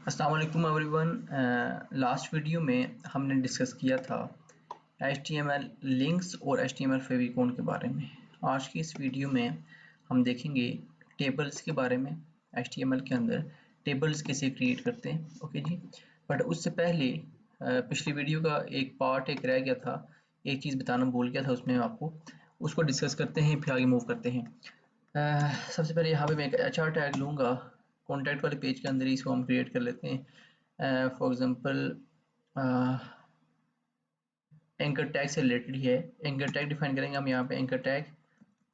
अस्सलाम वालेकुम everyone. Last video में हमने डिस्कस किया था HTML लिंक्स और HTML फेविकोन के बारे में। आज की इस वीडियो में हम देखेंगे टेबल्स के बारे में। HTML के अंदर टेबल्स कैसे क्रिएट करते हैं। ओके जी, बट उससे पहले पिछली वीडियो का एक पार्ट एक रह गया था, एक चीज़ बताना भूल गया था उसमें आपको, उसको डिस्कस करते हैं फिर आगे मूव करते हैं। सबसे पहले यहाँ पे मैं एक अच्छा टैग लूँगा। कॉन्टैक्ट वाले पेज के अंदर ही इसको हम क्रिएट कर लेते हैं। फॉर एग्जांपल एंकर टैग से रिलेटेड ही है। एंकर टैग डिफाइन करेंगे हम यहाँ पे एंकर टैग,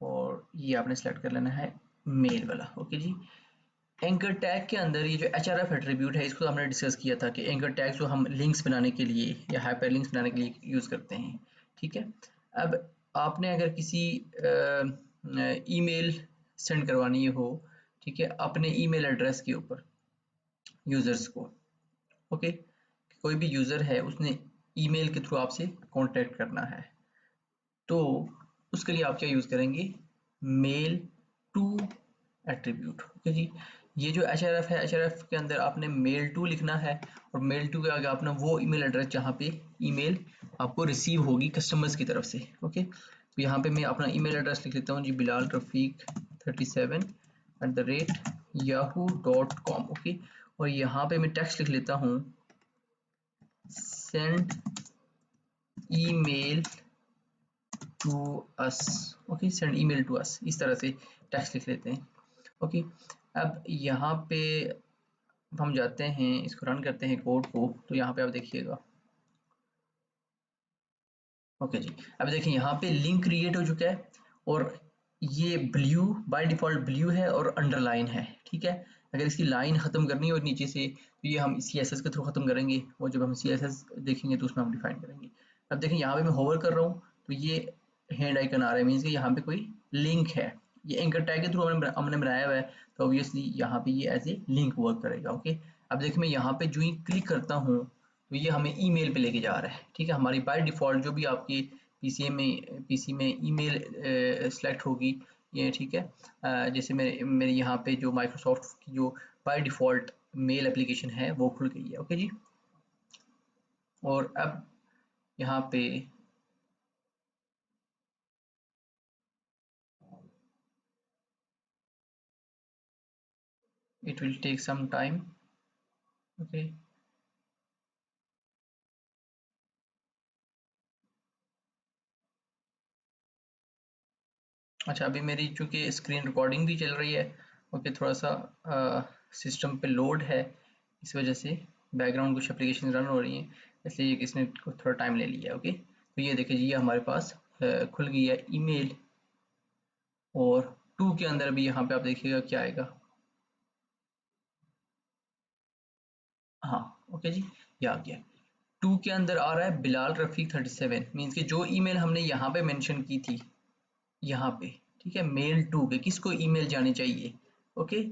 और ये आपने सेलेक्ट कर लेना है मेल वाला। ओके जी, एंकर टैग के अंदर ये जो href एट्रीब्यूट है इसको हमने डिस्कस किया था कि एंकर टैग जो हम लिंक्स बनाने के लिए या हाइपर लिंक्स बनाने के लिए यूज़ करते हैं। ठीक है, अब आपने अगर किसी ईमेल सेंड करवानी हो, ठीक है, अपने ईमेल एड्रेस के ऊपर यूज़र्स को, ओके, कोई भी यूज़र है उसने ईमेल के थ्रू आपसे कांटेक्ट करना है, तो उसके लिए आप क्या यूज़ करेंगे? Mailto attribute. ओके जी, ये जो href है, href के अंदर आपने मेल टू लिखना है और मेल टू के आगे आपने वो ईमेल एड्रेस जहाँ पे ईमेल आपको रिसीव होगी कस्टमर्स की तरफ से। ओके, तो यहाँ पे मैं अपना ईमेल एड्रेस लिख लेता हूँ जी, bilalrafiq37@yahoo.com। ओके, और यहाँ पे मैं टेक्स्ट लिख लेता हूँ send email to us. Okay, send email to us, इस तरह से टेक्स्ट लिख लेते हैं। ओके, अब यहाँ पे हम जाते हैं, इसको रन करते हैं कोड को, तो यहाँ पे आप देखिएगा। ओके जी, अब देखिए यहाँ पे लिंक क्रिएट हो चुका है और ये ब्लू बाय डिफॉल्ट ब्लू है और अंडरलाइन है। ठीक है, अगर इसकी लाइन खत्म करनी हो नीचे से तो ये हम CSS के थ्रू खत्म करेंगे, और जब हम CSS देखेंगे तो उसमें हम डिफाइन करेंगे। अब देखिए यहाँ पे मैं होवर कर रहा हूँ तो ये हैंड आइकन आ रहा है, मीन्स कि यहाँ पे कोई लिंक है। ये एंकर टैग के थ्रू हमने बनाया हुआ है, तो ऑब्वियसली यहाँ पे ये एज ए लिंक वर्क करेगा। ओके, अब देखिए मैं यहाँ पे जो ही क्लिक करता हूँ तो ये हमें ईमेल पे लेके जा रहा है। ठीक है, हमारी बाय डिफ़ॉल्ट जो भी आपके पीसी में ईमेल सेलेक्ट होगी ये, ठीक है। जैसे मेरे यहाँ पे जो माइक्रोसॉफ्ट की जो बाय डिफ़ॉल्ट मेल एप्लीकेशन है वो खुल गई है। ओके जी, और अब यहाँ पे it will take some time. Okay, अच्छा, अभी मेरी चूंकि स्क्रीन रिकॉर्डिंग भी चल रही है, ओके, थोड़ा सा सिस्टम पे लोड है, इस वजह से बैकग्राउंड कुछ एप्लीकेशन रन हो रही हैं, इसलिए इसने थोड़ा टाइम ले लिया। ओके, तो ये देखिए जी, ये हमारे पास खुल गई है ईमेल, और टू के अंदर भी यहाँ पे आप देखिएगा क्या आएगा। हाँ, ओके जी, ये आ गया। टू के अंदर आ रहा है बिलाल रफ़ीक 37, मीन्स कि जो ईमेल हमने यहाँ पे मेंशन की थी, यहाँ पे, ठीक है, मेल टू के किसको ईमेल जानी चाहिए। ओके,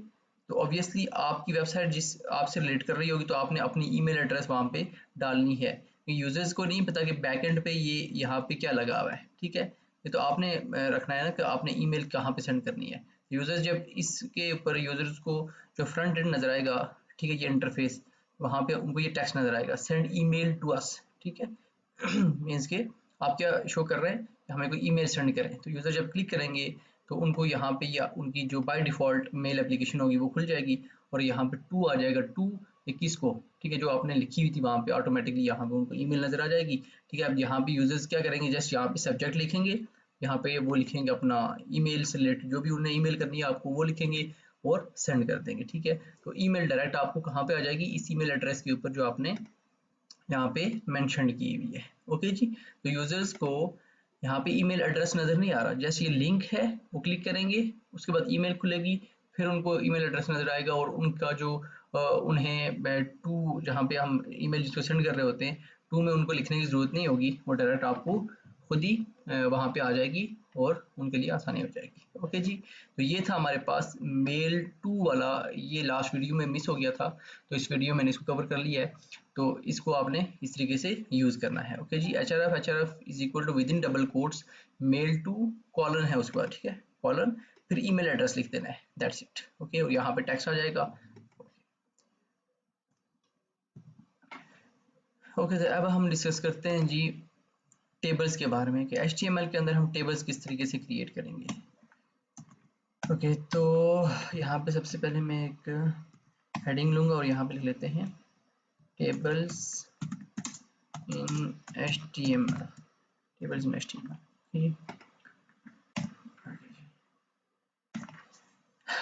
तो ऑब्वियसली आपकी वेबसाइट जिस आपसे रिलेट कर रही होगी तो आपने अपनी ईमेल एड्रेस वहाँ पे डालनी है। यूजर्स को नहीं पता कि बैकएंड पे ये यहाँ पे क्या लगा हुआ है। ठीक है, ये तो आपने रखना है ना कि आपने ईमेल कहाँ पे सेंड करनी है। यूजर्स जब इसके ऊपर यूजर्स को जो फ्रंट एंड नजर आएगा, ठीक है, ये इंटरफेस, वहाँ पे उनको ये टेक्स्ट नजर आएगा सेंड ईमेल टू अस। ठीक है, मीन्स के आप क्या शो कर रहे हैं, हमें कोई ईमेल सेंड करें, तो यूज़र जब क्लिक करेंगे तो उनको यहाँ पे या उनकी जो बाय डिफ़ॉल्ट मेल एप्लीकेशन होगी वो खुल जाएगी, और यहाँ पे टू आ जाएगा। टू ये किसको, ठीक है, जो आपने लिखी हुई थी वहाँ पे ऑटोमेटिकली यहाँ पे उनको ईमेल नज़र आ जाएगी। ठीक है, अब यहाँ पे यूजर्स क्या करेंगे, जस्ट यहाँ पे सब्जेक्ट लिखेंगे, यहाँ पे वो लिखेंगे अपना ईमेल से रिलेटेड जो भी उन्हें ईमेल करनी है आपको वो लिखेंगे और सेंड कर देंगे। ठीक है, तो ईमेल डायरेक्ट आपको कहाँ पे आ जाएगी, इस ईमेल एड्रेस के ऊपर जो आपने यहाँ पे मेंशन की हुई है। ओके जी, तो यूजर्स को यहाँ पे ईमेल एड्रेस नजर नहीं आ रहा, जैसे ये लिंक है वो क्लिक करेंगे, उसके बाद ईमेल खुलेगी, फिर उनको ईमेल एड्रेस नजर आएगा, और उनका जो उन्हें टू जहाँ पे हम ईमेल जिसको सेंड कर रहे होते हैं, टू में उनको लिखने की जरूरत नहीं होगी, वो डायरेक्ट आपको खुद ही वहाँ पे आ जाएगी और उनके लिए आसानी हो जाएगी। ओके जी, तो ये था हमारे पास मेल टू वाला, ये लास्ट वीडियो में मिस हो गया था, तो इस वीडियो में मैंने इसको कवर कर लिया है। तो इसको आपने इस तरीके से यूज करना है। ओके जी, H R F is equal to with in double quotes mail to colon है उसके बाद, ठीक है, कॉलन, फिर ईमेल एड्रेस लिख देना है, दैट्स इट। ओके, और यहाँ पे टेक्स्ट आ जाएगा। ओके तो अब हम डिस्कस करते हैं जी टेबल्स के बारे में कि HTML के अंदर हम टेबल्स किस तरीके से क्रिएट करेंगे। ओके तो यहाँ पे सबसे पहले मैं एक हेडिंग लूँगा और यहाँ पे लिख लेते हैं tables in HTML, tables in HTML।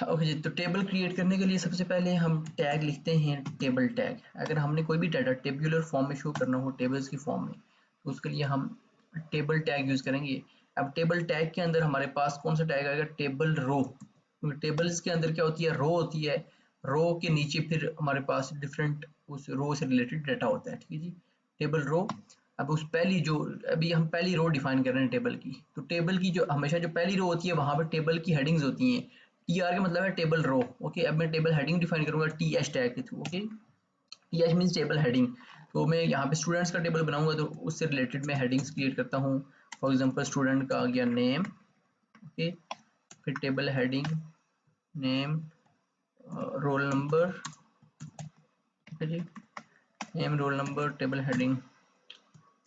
Okay जी, तो टेबल क्रिएट करने के लिए सबसे पहले हम टैग लिखते हैं टेबल टैग। अगर हमने कोई भी डाटा टेबुलर फॉर्म में शो करना हो टेबल्स की फॉर्म में, तो उसके लिए हम टेबल टैग यूज़ करेंगे। अब टेबल टैग के अंदर हमारे पास कौन सा टैग आएगा? टेबल रो। टेबल्स के अंदर क्या होती है? रो होती है। रो के नीचे फिर हमारे पास डिफरेंट उस रो से रिलेटेड डाटा होता है। ठीक है जी, टेबल रो। अब उस पहली जो अभी हम पहली रो डिफाइन कर रहे हैं टेबल की, तो टेबल की जो हमेशा जो पहली रो होती है वहां पर टेबल की हेडिंग्स होती हैं। टी आर का मतलब है टेबल रो। ओके, अब मैं टेबल हेडिंग डिफाइन करूंगा टी एच टैग के through. Okay, T H means table heading. तो मैं यहाँ पे स्टूडेंट्स का टेबल बनाऊंगा तो उससे रिलेटेड मैं हेडिंग्स क्रिएट करता हूँ। फॉर एग्जांपल स्टूडेंट का आ गया नेम। ओके, फिर table heading name, roll number. Okay जी, name roll number, table heading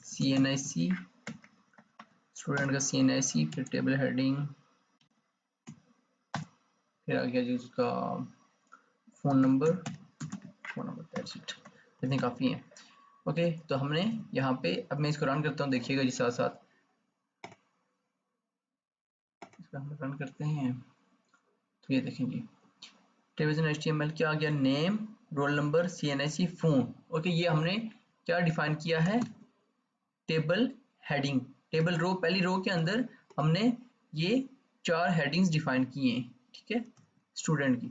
CNIC, student का CNIC, फिर टेबल हेडिंग, फिर आ गया जी उसका फ़ोन नंबर। दैट्स इट, इतने काफ़ी हैं। ओके, तो हमने यहाँ पे अब मैं इसको रन करता हूँ, देखिएगा जी साथ साथ इसको हम रन करते हैं तो ये देखें जी टेबल्स इन HTML क्या आ गया? Name, roll number, CNIC, phone. Okay, ये हमने क्या डिफाइन किया है? Table heading. टेबल रो, पहली रो के अंदर हमने ये 4 हेडिंग्स डिफाइन किए हैं। ठीक है, स्टूडेंट की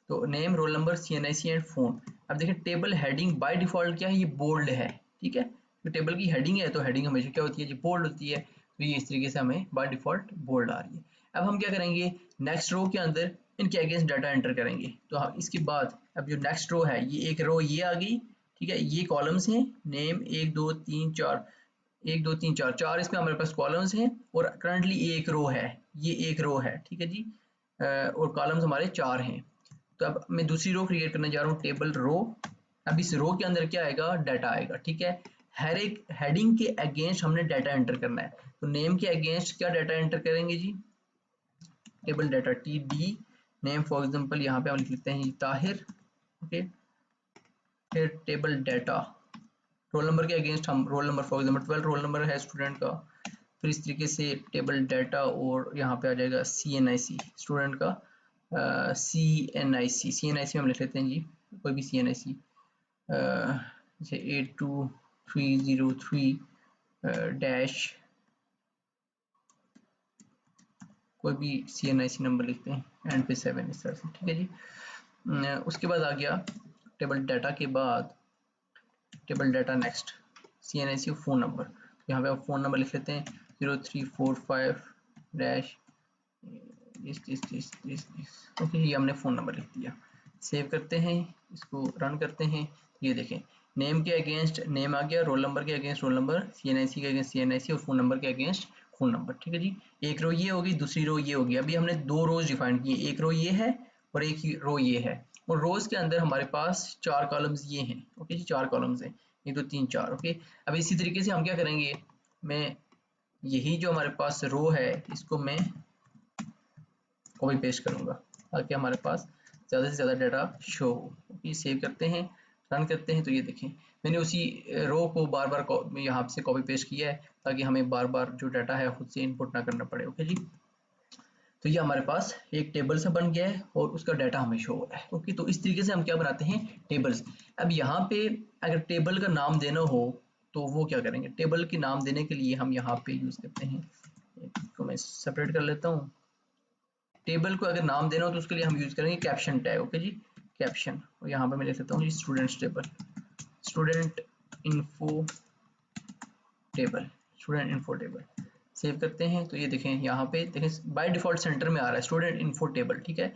तो name, roll number, CNIC and phone. अब देखिए टेबल हेडिंग बाय डिफ़ॉल्ट क्या है? ये बोल्ड है। ठीक है, तो टेबल की हेडिंग है तो हेडिंग हमेशा क्या होती है जी? बोल्ड होती है। तो ये इस तरीके से हमें बाय डिफ़ॉल्ट बोल्ड आ रही है। अब हम क्या करेंगे? नेक्स्ट रो के अंदर इनके अगेंस्ट डाटा एंटर करेंगे। तो हम इसके बाद अब जो नेक्स्ट रो है, ये एक रो ये आ गई। ठीक है, ये कॉलम्स हैं, नेम 1 2 3 4, 1 2 3 4 4 इसमें हमारे पास कॉलम्स हैं और करंटली एक रो है, ये एक रो है। ठीक है जी, और कॉलम्स हमारे 4 हैं। तो अब मैं दूसरी रो क्रिएट करने जा रहा हूँ, टेबल रो। अब इस रो के अंदर क्या आएगा? डाटा आएगा। ठीक है, हर एक हेडिंग के अगेंस्ट हमने डाटा एंटर करना है। तो नेम के अगेंस्ट क्या डाटा एंटर करेंगे जी? Table data TD name, for example यहाँ पे हम लिख लेते हैं ताहिर। ओके, फिर टेबल डाटा रोल नंबर के अगेंस्ट हम roll number, for example 12 roll number है स्टूडेंट का। फिर इस तरीके से टेबल डाटा और यहाँ पे आ जाएगा CNIC स्टूडेंट का। CNIC में हम लिख लेते हैं जी कोई भी CNIC, जैसे 82303 डैश कोई भी CNIC नंबर लिखते हैं एंड पे 7 इस तरह से। ठीक है जी, उसके बाद आ गया टेबल डाटा के बाद table data next CNIC phone number. यहाँ पे आप फ़ोन नंबर लिख लेते हैं 0345 डैश दिस। ओके, ये हमने फ़ोन नंबर लिख दिया। सेव करते हैं, इसको रन करते हैं। ये देखें नेम के अगेंस्ट नेम आ गया, रोल नंबर के अगेंस्ट रोल नंबर, CNIC के अगेंस्ट CNIC और फ़ोन नंबर के अगेंस्ट फ़ोन नंबर। ठीक है जी, एक रो ये होगी, दूसरी रो ये होगी। अभी हमने 2 रोज डिफाइन किए, एक रो ये है और एक ही रो ये है। और रोज के अंदर हमारे पास 4 कॉलम्स ये हैं। ओके जी, 4 कॉलम्स हैं, 1 2 3 4। ओके, अब इसी तरीके से हम क्या करेंगे? मैं यही जो हमारे पास रो है इसको मैं कॉपी पेस्ट करूंगा ताकि हमारे पास ज़्यादा से ज़्यादा डाटा शो हो। ये सेव करते हैं, रन करते हैं तो ये देखें मैंने उसी रो को बार बार यहाँ से कॉपी पेस्ट किया है ताकि हमें बार बार जो डाटा है खुद से इनपुट ना करना पड़े। ओके जी, तो ये हमारे पास एक टेबल सा बन गया है और उसका डाटा हमें शो हो रहा है। ओके, तो इस तरीके से हम क्या बनाते हैं? टेबल्स। अब यहाँ पे अगर टेबल का नाम देना हो तो वो क्या करेंगे? टेबल के नाम देने के लिए हम यहाँ पे यूज़ करते हैं, इसको मैं सेपरेट कर लेता हूँ। टेबल को अगर नाम देना हो तो उसके लिए हम यूज करेंगे कैप्शन टैग। ओके जी, कैप्शन, और यहाँ पे मैं लिख देता हूँ जी students table, student info table, student info table. Save करते हैं तो ये देखें यहाँ पे देखें बाय डिफॉल्ट सेंटर में आ रहा है स्टूडेंट इन्फो टेबल। ठीक है,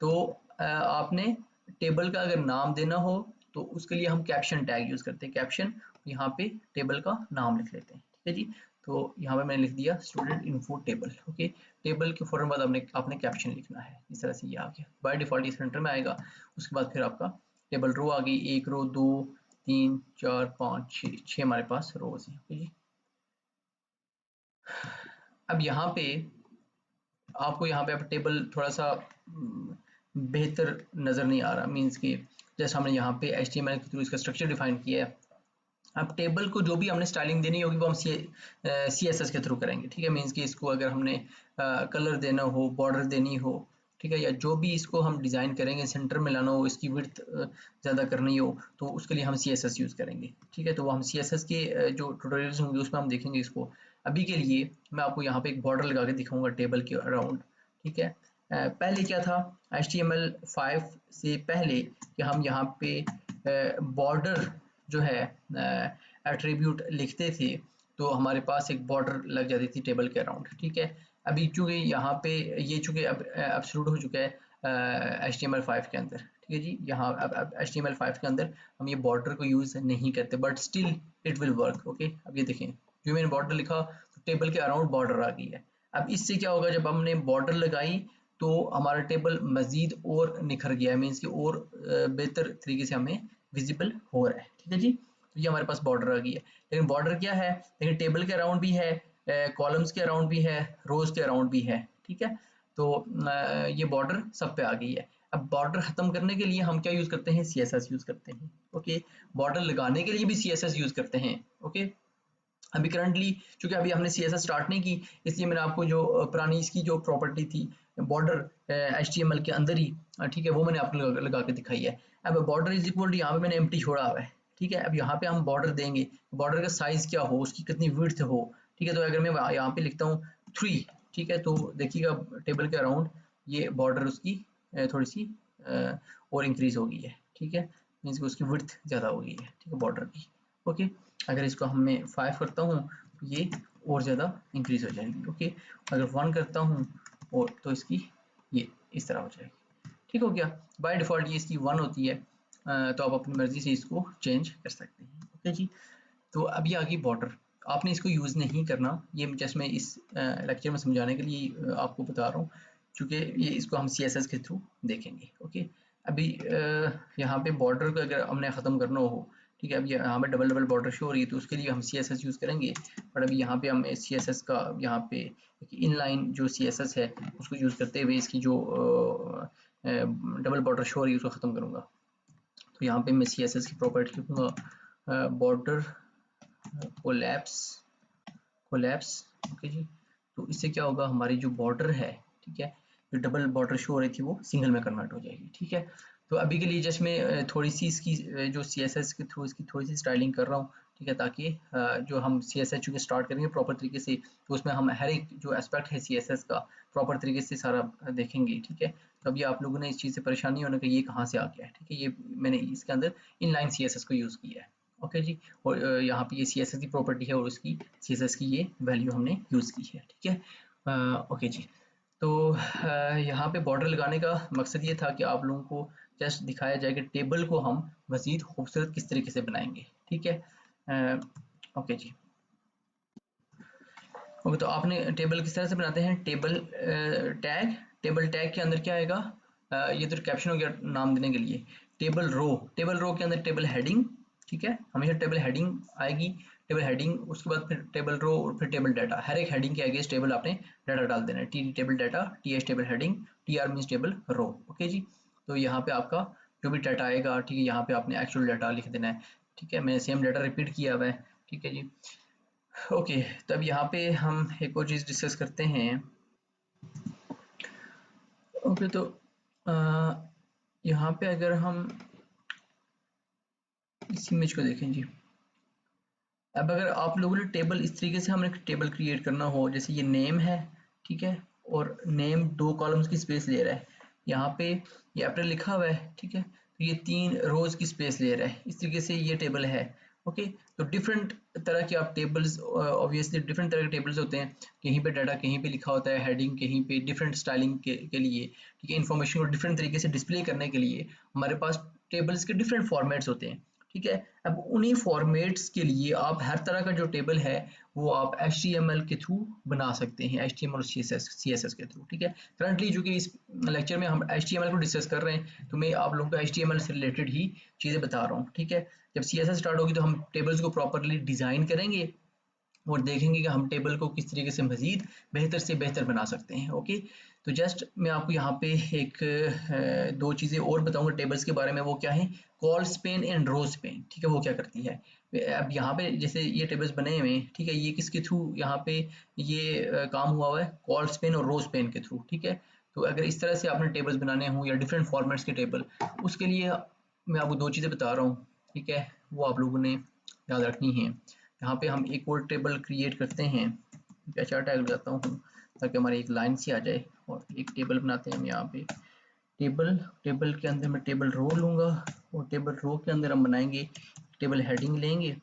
तो आपने टेबल का अगर नाम देना हो तो उसके लिए हम कैप्शन टैग यूज करते हैं, कैप्शन, यहाँ पे टेबल का नाम लिख लेते हैं। ठीक है जी, तो यहाँ पे मैंने लिख दिया student info table. Okay, table के फौरन बाद आपने कैप्शन लिखना है। इस तरह से ये आ गया बाय डिफॉल्ट, इस सेंटर में आएगा। उसके बाद फिर आपका टेबल रो आ गई, 1 रो 2 3 4 5 6 हमारे पास रोज हैं। ओके जी। अब यहाँ पे आपको यहाँ पे अब टेबल थोड़ा सा बेहतर नज़र नहीं आ रहा, मीन्स कि जैसे हमने यहाँ पे HTML के थ्रू इसका स्ट्रक्चर डिफाइन किया है। अब टेबल को जो भी हमने स्टाइलिंग देनी होगी वो हम CSS के थ्रू करेंगे, ठीक है। मीन्स कि इसको अगर हमने कलर देना हो, बॉर्डर देनी हो, ठीक है, या जो भी इसको हम डिज़ाइन करेंगे, सेंटर में लाना हो, इसकी विड्थ ज़्यादा करनी हो, तो उसके लिए हम CSS यूज़ करेंगे, ठीक है। तो वो हम CSS के जो ट्यूटोरियल्स होंगे उसमें हम देखेंगे इसको। अभी के लिए मैं आपको यहाँ पे एक बॉर्डर लगा के दिखाऊंगा टेबल के अराउंड, ठीक है। पहले क्या था, HTML5 से पहले कि हम यहाँ पे बॉर्डर जो है एट्रीब्यूट लिखते थे तो हमारे पास एक बॉर्डर लग जाती थी टेबल के अराउंड, ठीक है। अभी चूंकि यहाँ पे ये चूंकि अब एब्सोल्यूट हो चुका है HTML5 के अंदर, ठीक है जी। यहाँ अब HTML5 के अंदर हम ये बॉर्डर को यूज़ नहीं करते, but still it will work. Okay, अब ये देखें, जो मैंने बॉर्डर लिखा तो टेबल के अराउंड बॉर्डर आ गई है। अब इससे क्या होगा, जब हमने बॉर्डर लगाई तो हमारा टेबल मजीद और निखर गया है, मीन्स कि और बेहतर तरीके से हमें विजिबल हो रहा है, ठीक है जी। तो ये हमारे पास बॉर्डर आ गई है, लेकिन बॉर्डर क्या है, लेकिन टेबल के अराउंड भी है, कॉलम्स के अराउंड भी है, रोज के अराउंड भी है, ठीक है। तो ये बॉर्डर सब पे आ गई है। अब बॉर्डर खत्म करने के लिए हम क्या यूज करते हैं, CSS यूज करते हैं। ओके, बॉर्डर लगाने के लिए भी CSS यूज करते हैं। ओके, अभी करंटली चूंकि अभी हमने CSS स्टार्ट नहीं की, इसलिए मैंने आपको जो पुरानी इसकी जो प्रॉपर्टी थी बॉर्डर HTML के अंदर ही, ठीक है, वो मैंने आपको लगा के दिखाई है। अब बॉर्डर इज इक्वल टू यहाँ पे मैंने एम्प्टी छोड़ा हुआ है, ठीक है। अब यहाँ पे हम बॉर्डर देंगे, बॉर्डर का साइज क्या हो, उसकी कितनी विड्थ हो, ठीक है। तो अगर मैं यहाँ पे लिखता हूँ 3, ठीक है, तो देखिएगा टेबल के अराउंड ये बॉर्डर उसकी थोड़ी सी और इंक्रीज हो गई है, ठीक है। मीन्स उसकी विड्थ ज़्यादा हो गई है, ठीक है, बॉर्डर की। ओके, अगर इसको मैं 5 करता हूँ तो ये और ज़्यादा इंक्रीज हो जाएगी। ओके, अगर 1 करता हूँ और तो इसकी ये इस तरह हो जाएगी, ठीक हो गया। बाय डिफ़ॉल्ट ये इसकी 1 होती है, तो आप अपनी मर्ज़ी से इसको चेंज कर सकते हैं। ओके जी, तो अब ये आ गई बॉर्डर। आपने इसको यूज़ नहीं करना, ये जस्ट मैं इस लेक्चर में समझाने के लिए आपको बता रहा हूँ, चूँकि ये इसको हम CSS के थ्रू देखेंगे। ओके, अभी यहाँ पे बॉर्डर को अगर हमने ख़त्म करना हो, ठीक है, अब यहाँ पे डबल बॉर्डर शो हो रही है तो उसके लिए हम CSS यूज़ करेंगे। बट अभी यहाँ पे हम CSS का यहाँ पे इनलाइन जो CSS है उसको यूज़ करते हुए इसकी जो डबल बॉर्डर शो हो रही है उसको ख़त्म करूँगा। तो यहाँ पे मैं CSS की प्रॉपर्टी लिखूँगा बॉर्डर कोलैप्स। ओके जी, तो इससे क्या होगा, हमारी जो बॉर्डर है, ठीक है, जो डबल बॉर्डर शो हो रही थी वो सिंगल में कन्वर्ट हो जाएगी, ठीक है। तो अभी के लिए जस्ट मैं थोड़ी सी इसकी जो CSS के थ्रू इसकी थोड़ी सी स्टाइलिंग कर रहा हूँ, ठीक है, ताकि जो हम CSS चूँकि स्टार्ट करेंगे प्रॉपर तरीके से तो उसमें हम हर एक जो एस्पेक्ट है CSS का प्रॉपर तरीके से सारा देखेंगे, ठीक है। तो अभी आप लोगों ने इस चीज़ से परेशानी होने का ये कहाँ से आ गया है, ठीक है, ये मैंने इसके अंदर इनलाइन CSS को यूज़ किया है। ओके जी, और यहाँ पे ये CSS की प्रॉपर्टी है और उसकी CSS की ये वैल्यू हमने यूज़ की है, ठीक है। ओके जी, तो यहाँ पे बॉर्डर लगाने का मकसद ये था कि आप लोगों को जस्ट दिखाया जाए कि टेबल को हम मज़ीद खूबसूरत किस तरीके से बनाएंगे, ठीक है। ओके जी, ओके, तो आपने टेबल किस तरह से बनाते हैं, टेबल टैग के अंदर क्या आएगा, ये तो कैप्शन हो गया नाम देने के लिए। टेबल रो के अंदर टेबल हेडिंग, ठीक है, हमेशा टेबल हेडिंग आएगी, टेबल हेडिंग, उसके बाद फिर टेबल रो और फिर टेबल डाटा। हर एक हेडिंग के आगे इस टेबल आपने डाटा डाल देना है, TD table data, TH table heading, TR means table row. Okay जी, तो यहाँ पे आपका जो भी डाटा आएगा, ठीक है, यहाँ पे आपने एक्चुअल डाटा लिख देना है, ठीक है। मैंने सेम डाटा रिपीट किया हुआ है, ठीक है जी। ओके, तब यहाँ पे हम एक और चीज़ डिस्कस करते हैं। ओके, तो यहाँ पे अगर हम इस इमेज को देखें जी, अब अगर आप लोगों ने टेबल इस तरीके से हमने टेबल क्रिएट करना हो, जैसे ये नेम है, ठीक है, और नेम 2 कॉलम्स की स्पेस ले रहा है, यहाँ पे ये अप्रैल लिखा हुआ है, ठीक है, तो ये 3 रोज की स्पेस ले रहा है, इस तरीके से ये टेबल है। ओके, तो डिफरेंट तरह के आप टेबल्स, ऑब्वियसली डिफरेंट तरह के टेबल्स होते हैं, कहीं पे डाटा कहीं पे लिखा होता है, हेडिंग कहीं पे, डिफरेंट स्टाइलिंग के लिए, ठीक है, इन्फॉर्मेशन को डिफरेंट तरीके से डिस्प्ले करने के लिए हमारे पास टेबल्स के डिफरेंट फॉर्मेट्स होते हैं। ठीक है। अब उन्हीं फॉर्मेट्स के लिए आप हर तरह का जो टेबल है वो आप HTML के थ्रू बना सकते हैं, HTML और CSS के थ्रू, ठीक है। करंटली जो कि इस लेक्चर में हम HTML को डिस्कस कर रहे हैं, तो मैं आप लोगों को HTML से रिलेटेड ही चीज़ें बता रहा हूँ, ठीक है। जब CSS स्टार्ट होगी तो हम टेबल्स को प्रॉपरली डिज़ाइन करेंगे और देखेंगे कि हम टेबल को किस तरीके से मज़ीद बेहतर से बेहतर बना सकते हैं। ओके, तो जस्ट मैं आपको यहाँ पे एक दो चीज़ें और बताऊंगा टेबल्स के बारे में। वो क्या है? Colspan and rowspan, ठीक है। वो क्या करती है? अब यहाँ पे जैसे ये टेबल्स बने हुए हैं, ठीक है, ये किसके थ्रू यहाँ पे ये काम हुआ है? कॉल स्पेन और रो स्पेन के थ्रू, ठीक है। तो अगर इस तरह से आपने टेबल्स बनाने हों या डिफरेंट फॉर्मेट्स के टेबल, उसके लिए मैं आपको दो चीज़ें बता रहा हूँ, ठीक है, वो आप लोगों ने याद रखनी है। यहाँ पे हम एक और टेबल क्रिएट करते हैं, अच्छा टैग लगाता हूँ ताकि हमारी एक लाइन सी आ जाए, और एक टेबल बनाते हैं हम यहाँ पे। टेबल के अंदर मैं टेबल रो लूँगा, और टेबल रो के अंदर हम बनाएंगे टेबल हेडिंग लेंगे,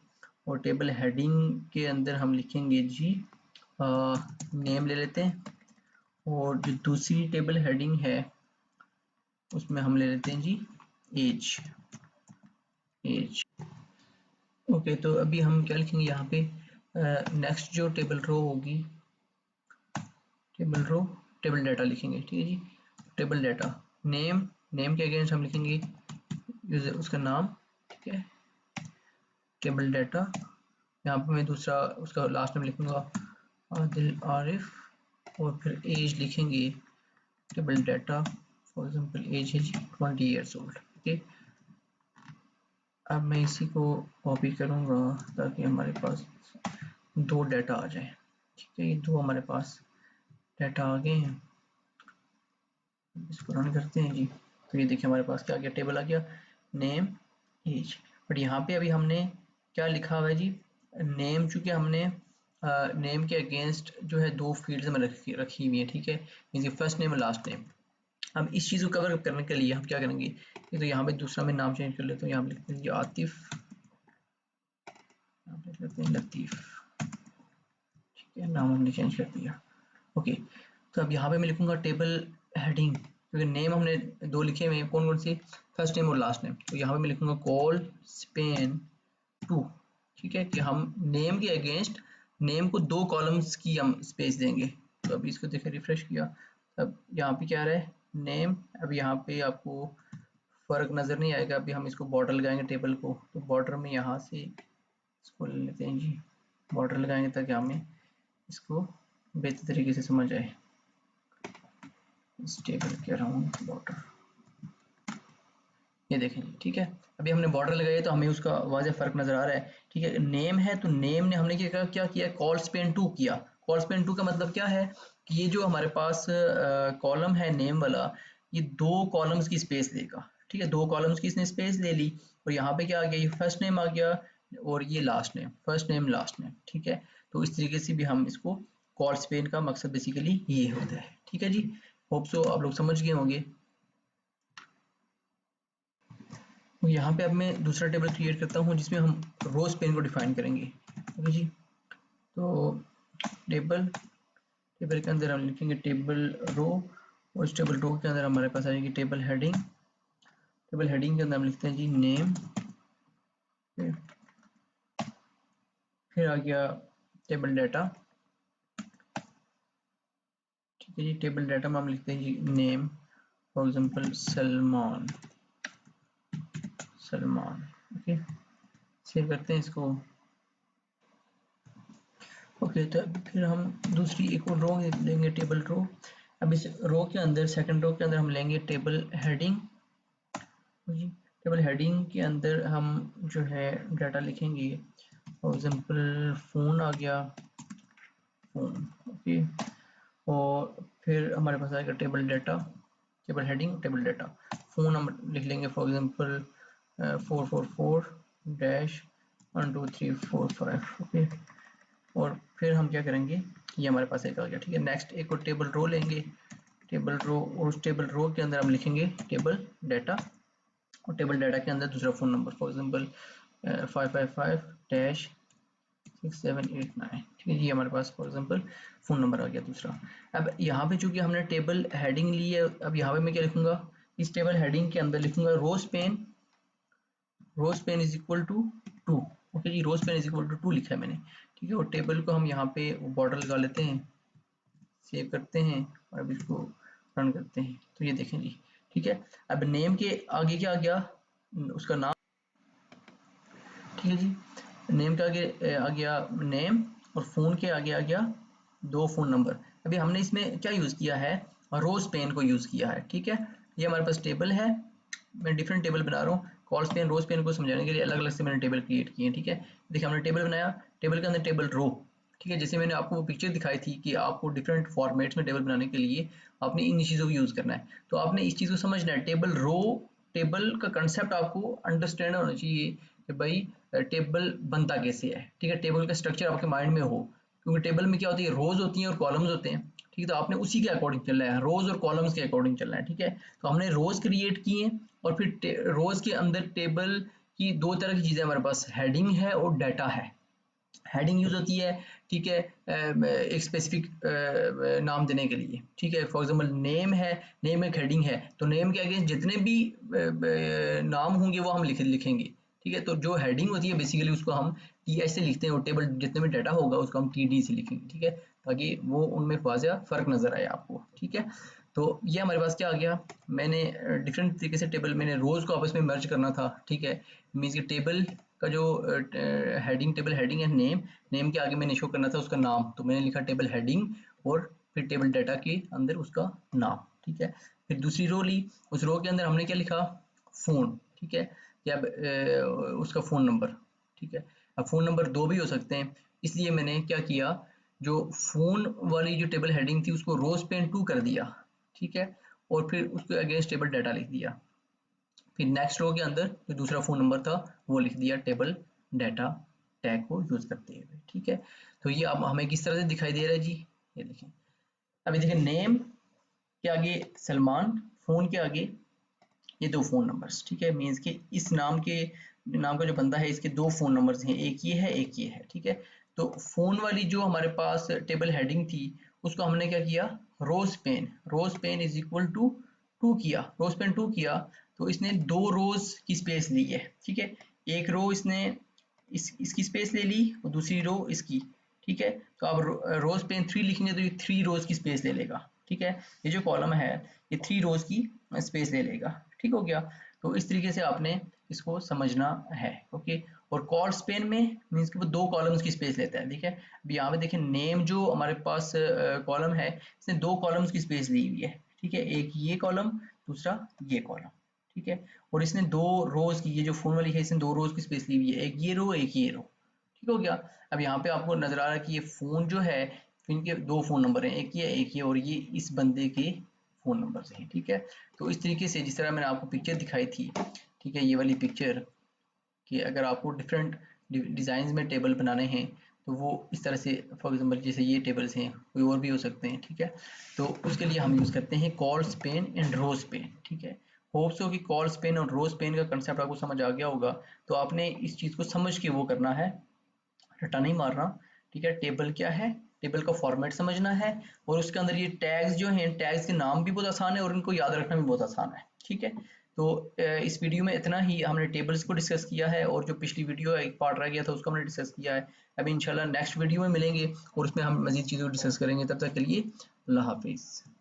और टेबल हेडिंग के अंदर हम लिखेंगे जी नेम ले लेते हैं, और जो दूसरी टेबल हेडिंग है उसमें हम ले लेते हैं जी एज। ओके, तो अभी हम क्या लिखेंगे यहाँ पे? नेक्स्ट जो टेबल रो होगी, टेबल डाटा लिखेंगे, ठीक है जी। टेबल डाटा नेम के अगेंस्ट हम लिखेंगे यूजर उसका नाम, ठीक है। टेबल डाटा यहाँ पे मैं दूसरा उसका लास्ट नेम लिखूंगा आदिल आरिफ, और फिर एज लिखेंगे table data, for example as है जी 20 ईयर्स ओल्ड, ओके। अब मैं इसी को कॉपी करूंगा ताकि हमारे पास दो डाटा आ जाए, ठीक है। ये दो हमारे पास डाटा आ गए हैं, इसको रन करते हैं जी। तो ये देखिए हमारे पास क्या आ गया, टेबल आ गया नेम एज। बट यहाँ पे अभी हमने क्या लिखा हुआ है जी? नेम, चूंकि हमने नेम के अगेंस्ट जो है दो फील्ड्स में रखी हुई है, ठीक है, मींस फर्स्ट नेम और लास्ट नेम। हम इस चीज़ को कवर करने के लिए हम क्या करेंगे, तो यहाँ पे दूसरा मैं नाम चेंज कर लेता हूँ, यहाँ पे लिखते हैं जी आतिफ, यहाँ पे लिखते हैं लतीफ़, ठीक है, नाम हमने चेंज कर दिया। ओके, तो अब यहाँ पे मैं लिखूंगा टेबल हेडिंग, क्योंकि नेम हमने दो लिखे हुए हैं, कौन कौन से? फर्स्ट नेम और लास्ट नेम। तो यहाँ पे मैं लिखूंगा कॉल स्पेन 2, ठीक है, कि हम नेम के अगेंस्ट नेम को दो कॉलम्स की हम स्पेस देंगे। तो अभी इसको देखिए रिफ्रेश किया, अब यहाँ पे क्या आ रहा है? नेम। अब यहाँ पे आपको फर्क नजर नहीं आएगा, अभी हम इसको बॉर्डर लगाएंगे टेबल को, तो बॉर्डर में यहाँ से इसको ले लेते हैं जी, बॉर्डर लगाएंगे ताकि हमें इसको बेहतर तरीके से समझ आए। इस टेबल के अराउंड बॉर्डर, ये देखें, ठीक है। अभी हमने बॉर्डर लगाया तो हमें उसका वाज़ेह फर्क नजर आ रहा है, ठीक है। नेम है तो नेम ने हमने क्या किया? कॉल स्पेन 2 किया। कॉल स्पेन 2 का मतलब क्या है कि ये जो हमारे पास कॉलम है नेम वाला, ये दो कॉलम्स की स्पेस लेगा, ठीक है। दो कॉलम्स की इसने स्पेस ले ली, और यहाँ पे क्या आ गया? ये फर्स्ट नेम आ गया, और ये last name, first name last name, ठीक है। तो इस तरीके से भी हम इसको कॉल स्पेन का मकसद बेसिकली ये होता है, ठीक है जी। होप सो आप लोग समझ गए होंगे। तो यहाँ पे अब मैं दूसरा टेबल क्रिएट करता हूँ जिसमें हम रो स्पेन को डिफाइन करेंगे, ओके जी। तो टेबल टेबल के अंदर हम लिखेंगे टेबल रो, और इस टेबल रो के अंदर हमारे पास आएगी टेबल हेडिंग। टेबल हेडिंग के अंदर हम लिखते हैं जी नेम, फिर आ गया टेबल डाटा, ठीक है जी। टेबल डाटा में हम लिखते हैं जी name, for example Salman, okay. Save करते हैं इसको। ओके, तो फिर हम दूसरी एक और रो लेंगे, टेबल रो। अब इस रो के अंदर, सेकंड रो के अंदर हम लेंगे टेबल हेडिंग जी। टेबल हेडिंग के अंदर हम जो है डाटा लिखेंगे, फॉर एग्जांपल फ़ोन आ गया, फ़ोन, ओके। और फिर हमारे पास आएगा table data, table heading, table data. Phone हम लिख लेंगे फॉर एग्जांपल 444-12345, ओके। और फिर हम क्या करेंगे, ये हमारे पास एक आ गया, ठीक है। नेक्स्ट एक और टेबल रो लेंगे, टेबल रो, और उस टेबल रो के अंदर हम लिखेंगे टेबल डाटा, और टेबल डाटा के अंदर दूसरा फ़ोन नंबर, फॉर एग्जांपल 555-6789, ठीक है। ये हमारे पास फॉर एग्जांपल फ़ोन नंबर आ गया दूसरा। अब यहाँ पे चूंकि हमने टेबल हेडिंग ली है, अब यहाँ पे मैं क्या लिखूंगा? इस टेबल हेडिंग के अंदर लिखूंगा row span row span is equal to 2। Okay जी, row span is equal to 2 लिखा है मैंने, ठीक है। और टेबल को हम यहाँ पे बॉर्डर लगा लेते हैं, सेव करते हैं और अब इसको रन करते हैं, तो ये देखें जी, ठीक है। अब नेम के आगे क्या आ गया, उसका नाम, ठीक है जी। नेम के आगे आ गया नेम, और फ़ोन के आगे आ गया 2 फ़ोन नंबर। अभी हमने इसमें क्या यूज़ किया है, रोज़ पेन को यूज़ किया है, ठीक है। ये हमारे पास टेबल है, मैं डिफरेंट टेबल बना रहा हूँ, कॉल्स पेन रोज़ पेन को समझाने के लिए अलग अलग से मैंने टेबल क्रिएट किए हैं, ठीक है। देखिए हमने टेबल बनाया, टेबल के अंदर टेबल रो, ठीक है। जैसे मैंने आपको वो पिक्चर दिखाई थी कि आपको डिफरेंट फॉर्मेट्स में टेबल बनाने के लिए आपने इन चीज़ों को यूज़ करना है, तो आपने इस चीज़ को समझना है। टेबल रो, टेबल का कंसेप्ट आपको अंडरस्टैंड होना चाहिए कि भाई टेबल बनता कैसे है, ठीक है। टेबल का स्ट्रक्चर आपके माइंड में हो, क्योंकि टेबल में क्या होती है, रोज होती हैं और कॉलम्स होते हैं, ठीक है। तो आपने उसी के अकॉर्डिंग चलना है, रोज और कॉलम्स के अकॉर्डिंग चलना है, ठीक है। तो हमने रोज क्रिएट किए, और फिर रोज के अंदर टेबल की दो तरह की चीज़ें हमारे पास, हेडिंग है और डाटा है। हेडिंग यूज होती है, ठीक है, एक स्पेसिफिक नाम देने के लिए, ठीक है। फॉर एग्जांपल नेम है, नेम एक हेडिंग है, तो नेम के आगे जितने भी नाम होंगे वो हम लिखेंगे, ठीक है। तो जो हेडिंग होती है बेसिकली उसको हम टी एच से लिखते हैं, और टेबल जितने भी डाटा होगा उसको हम टी डी से लिखेंगे, ठीक है, ताकि वो उनमें वाज़ा फ़र्क नज़र आए आपको, ठीक है। तो ये हमारे पास क्या आ गया, मैंने डिफरेंट तरीके से टेबल, मैंने रोज़ को आपस में मर्ज करना था, ठीक है। मीन्स कि टेबल का जो हेडिंग, टेबल हेडिंग है नेम, नेम के आगे मैंने शो करना था उसका नाम, तो मैंने लिखा टेबल हेडिंग, और फिर टेबल डाटा के अंदर उसका नाम, ठीक है। फिर दूसरी रो ली, उस रो के अंदर हमने क्या लिखा, फ़ोन, ठीक है, या उसका फ़ोन नंबर, ठीक है। अब फ़ोन नंबर दो भी हो सकते हैं, इसलिए मैंने क्या किया, जो फ़ोन वाली जो टेबल हेडिंग थी उसको रोज पेन 2 कर दिया, ठीक है, और फिर उसके अगेंस्ट टेबल डाटा लिख दिया। फिर नेक्स्ट रो के अंदर जो दूसरा फ़ोन नंबर था वो लिख दिया टेबल डाटा टैग को यूज़ करते हुए, ठीक है। तो ये अब हमें किस तरह से दिखाई दे रहा है जी, ये देखें। अभी देखें नेम के आगे सलमान, फ़ोन के आगे ये दो फ़ोन नंबर्स, ठीक है। मीन्स कि इस नाम का जो बंदा है इसके दो फ़ोन नंबर्स हैं, एक ये है एक ये है, ठीक है। तो फ़ोन वाली जो हमारे पास टेबल हेडिंग थी उसको हमने क्या किया, रोज पेन इज इक्वल टू 2 किया, रोज पेन 2 किया, तो इसने दो रोज की स्पेस ली है, ठीक है। एक रो इसने इसकी स्पेस ले ली और दूसरी रो इसकी, ठीक है। तो अब रोज पेन 3 लिखेंगे तो ये 3 रोज की स्पेस ले लेगा, ठीक है। ये जो कॉलम है ये 3 रोज की स्पेस ले लेगा, ठीक हो गया। तो इस तरीके से आपने इसको समझना है, ओके। और कॉल स्पेन में मीन्स कि वो दो कॉलम्स की स्पेस लेता है, ठीक है। अब यहाँ पे देखिए नेम जो हमारे पास कॉलम है इसने दो कॉलम्स की स्पेस ली हुई है, ठीक है। एक ये कॉलम, दूसरा ये कॉलम, ठीक है। और इसने दो रोज की, ये जो फोन वाली है इसने दो रोज की स्पेस ली हुई है, एक ये रो एक ये रो, ठीक हो गया। अब यहाँ पे आपको नजर आ रहा है कि ये फोन जो है, इनके दो फोन नंबर हैं, एक ये और ये इस बंदे के फोन नंबर से हैं, ठीक है। तो इस तरीके से जिस तरह मैंने आपको पिक्चर दिखाई थी, ठीक है, ये वाली पिक्चर, कि अगर आपको डिफरेंट डिज़ाइन में टेबल बनाने हैं तो वो इस तरह से, फॉर एग्जांपल जैसे ये टेबल्स हैं, कोई और भी हो सकते हैं, ठीक है। तो उसके लिए हम यूज़ करते हैं colspan and rowspan, ठीक है। होप्स हो कि कॉल स्पेन और रो स्पेन का कंसेप्ट आपको समझ आ गया होगा। तो आपने इस चीज़ को समझ के वो करना है, रटा नहीं मारना, ठीक है। टेबल क्या है, टेबल का फॉर्मेट समझना है, और उसके अंदर ये टैग्स जो हैं, टैग्स के नाम भी बहुत आसान है और इनको याद रखना भी बहुत आसान है, ठीक है। तो इस वीडियो में इतना ही, हमने टेबल्स को डिस्कस किया है, और जो पिछली वीडियो एक पार्ट रह गया था उसको हमने डिस्कस किया है। अभी इंशाल्लाह नेक्स्ट वीडियो में मिलेंगे और उसमें हम मजीद चीज़ों को डिस्कस करेंगे। तब तक के लिए अल्लाह हाफिज़।